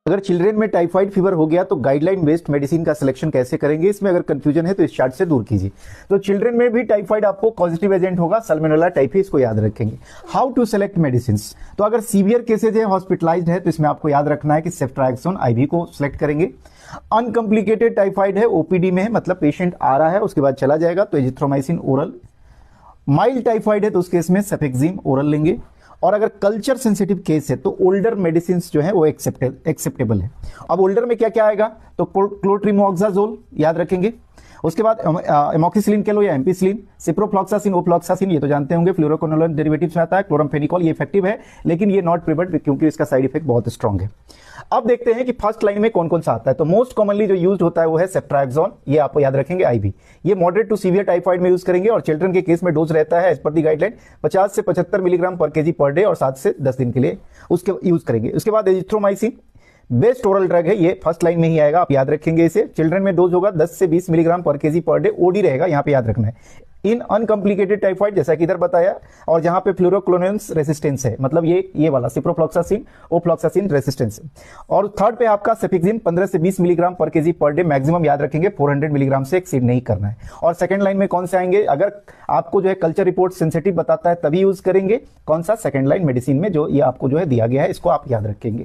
अगर चिल्ड्रेन में typhoid fever हो गया तो गाइडलाइन बेस्ड मेडिसिन का सिलेक्शन कैसे करेंगे, इसमें अगर कंफ्यूजन है तो इस चार्ट से दूर कीजिए। तो चिल्ड्रेन में भी टाइफाइड आपको पॉजिटिव एजेंट होगा, सल्मोनेला टाइफी, इसको याद रखेंगे। हाउ टू सेलेक्ट मेडिसिन, तो अगर सीवियर केसेज है, हॉस्पिटलाइज्ड है, तो इसमें आपको याद रखना है कि सेफ्ट्राक्सोन आईवी को सिलेक्ट करेंगे। अनकंप्लिकेटेड टाइफाइड है, ओपीडी में है, मतलब पेशेंट आ रहा है उसके बाद चला जाएगा, तो एजिथ्रोमाइसिन ओरल। माइल्ड टाइफाइड है तो उस केस में सेफेक्सिम ओरल लेंगे। और अगर कल्चर सेंसिटिव केस है तो ओल्डर मेडिसिन जो है वो एक्सेप्टेबल है। अब ओल्डर में क्या क्या आएगा, तो क्लोट्रिमोक्साजोल याद रखेंगे। उसके बाद एमोक्सिसिलिन कह लो या एम्पिसिलिन, सिप्रोफ्लॉक्सासिन, ओफ्लॉक्सासिन, ये तो जानते होंगे, फ्लोरोक्विनोलोन डेरिवेटिव्स में आता है। क्लोरामफेनिकॉल, ये इफेक्टिव है लेकिन ये नॉट प्रिवेंट क्योंकि इसका साइड इफेक्ट बहुत स्ट्रांग है। अब देखते हैं कि फर्स्ट लाइन में कौन कौन सा आता है। तो मोस्ट कॉमनली जो यूज होता है वो है सेफ्ट्राक्सोन, ये आपको याद रखेंगे आईवी। ये मॉडरेट टू सीवियर टाइफाइड में यूज करेंगे और चिल्ड्रन के केस में डोज रहता है एज पर दी गाइडलाइन 50 से 75 मिलीग्राम पर केजी पर डे और 7 से 10 दिन के लिए उसके यूज करेंगे। उसके बाद एजिथ्रोमाइसिन बेस्ट ओरल ड्रग है, ये फर्स्ट लाइन में ही आएगा, आप याद रखेंगे इसे। चिल्ड्रन में डोज होगा 10 से 20 मिलीग्राम पर केजी पर डे, ओडी रहेगा, यहां पे याद रखना है। इन अनकंप्लिकेटेड टाइफाइड, जैसा कि इधर बताया, और जहां पे फ्लोरोक्विनोलोन्स रेसिस्टेंस है, मतलब ये वाला सिप्रोफ्लॉक्सासिन ओफ्लॉक्सासिन रेसिस्टेंस। और थर्ड पे आपका सेफेक्सिम 15 से 20 मिलीग्राम पर केजी पर डे, मैक्सिमम याद रखेंगे 400 मिलीग्राम से एक्सीड नहीं करना है। और सेकंड लाइन में कौन से आएंगे, अगर आपको जो है कल्चर रिपोर्ट सेंसिटिव बताता है तभी यूज करेंगे। कौन सा, सेकंड लाइन मेडिसिन में जो ये आपको जो है दिया गया है, इसको आप याद रखेंगे।